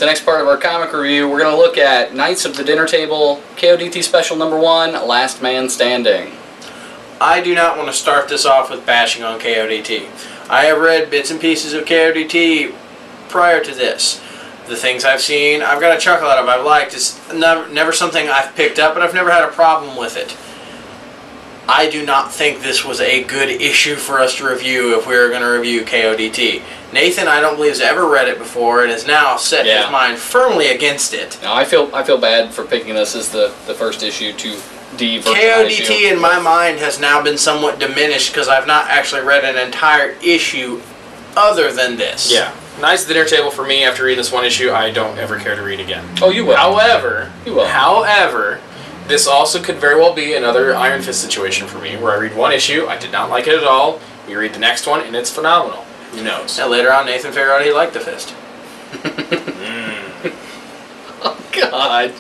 the next part of our comic review. We're going to look at Knights of the Dinner Table, KODT Special number 1, Last Man Standing. I do not want to start this off with bashing on KODT. I have read bits and pieces of KODT prior to this. The things I've seen, I've got a chuckle out of, I've liked. It's never something I've picked up, but I've never had a problem with it. I do not think this was a good issue for us to review if we were going to review KODT. Nathan, I don't believe, has ever read it before and has now set his mind firmly against it. Now, I feel bad for picking this as the first issue to KODT in my mind has now been somewhat diminished because I've not actually read an entire issue other than this. Yeah. Knights of the Dinner Table, for me, after reading this one issue, I don't ever care to read again. Oh, you will. However, you will. However, this also could very well be another Iron Fist situation for me, where I read one issue, I did not like it at all, we read the next one, and it's phenomenal. Who knows? And later on, Nathan figured out he liked the Fist. Oh, God.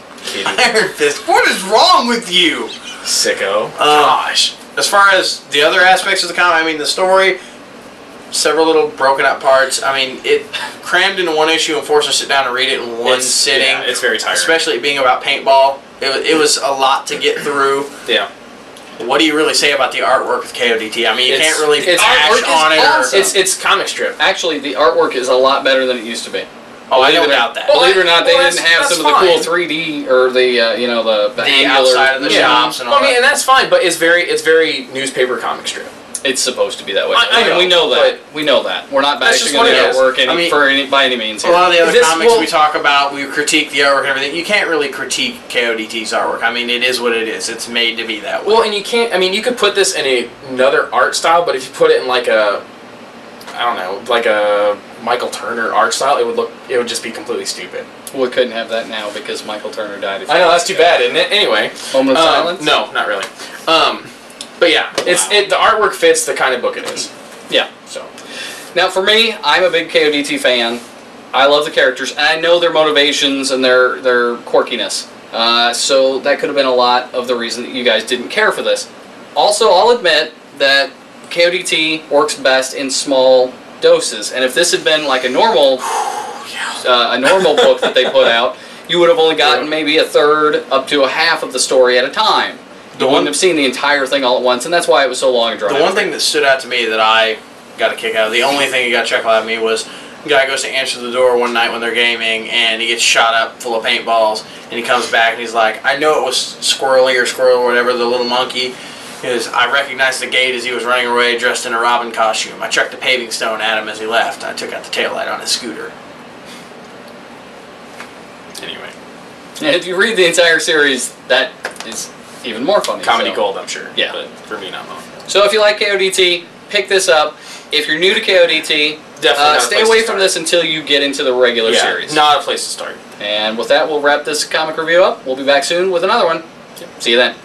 Iron Fist, what is wrong with you? Sicko. Gosh. As far as the other aspects of the comic, I mean, the story, several little broken up parts. I mean, it crammed into one issue and forced us to sit down and read it in one sitting. Yeah, it's very tiring. Especially being about paintball. It was a lot to get through. Yeah. What do you really say about the artwork with KODT? I mean, you can't really bash on it. Awesome. It's comic strip. Actually, the artwork is a lot better than it used to be. Oh, I don't doubt that. Believe it or not, they didn't have some of the cool 3D or the you know the outside of the shops and all that. I mean, and that's fine, but it's very newspaper comic strip. It's supposed to be that way. I know, we know that. We know that. We're not bashing on the artwork by any means. A lot of the other comics we talk about, we critique the artwork and everything. You can't really critique KODT's artwork. I mean, it is what it is. It's made to be that way. Well, and you can't. I mean, you could put this in another art style, but if you put it in like a, I don't know, like a Michael Turner art style, it would just be completely stupid. We couldn't have that now because Michael Turner died. I know, that's too bad, isn't it? Anyway. Moment of silence? No, not really. But yeah, the artwork fits the kind of book it is. Yeah. So, now for me, I'm a big KODT fan. I love the characters, and I know their motivations and their quirkiness. So that could have been a lot of the reason that you guys didn't care for this. Also, I'll admit that KODT works best in small doses, and if this had been like a normal book that they put out, you would have only gotten maybe a third up to a half of the story at a time. You wouldn't have seen the entire thing all at once, and that's why it was so long and drawn out. The one thing that stood out to me that I got a kick out of, the only thing that got a chuckle out of me was the guy goes to answer the door one night when they're gaming, and he gets shot up full of paintballs, and he comes back and he's like, I know it was Squirrel or whatever, the little monkey. I recognized the gate as he was running away dressed in a Robin costume. I chucked a paving stone at him as he left. I took out the taillight on his scooter. Anyway. And if you read the entire series, that is even more funny. Comedy gold, I'm sure. Yeah. But for me, not more. So if you like KODT, pick this up. If you're new to KODT, stay away from this until you get into the regular series. Not a place to start. And with that, we'll wrap this comic review up. We'll be back soon with another one. See you then.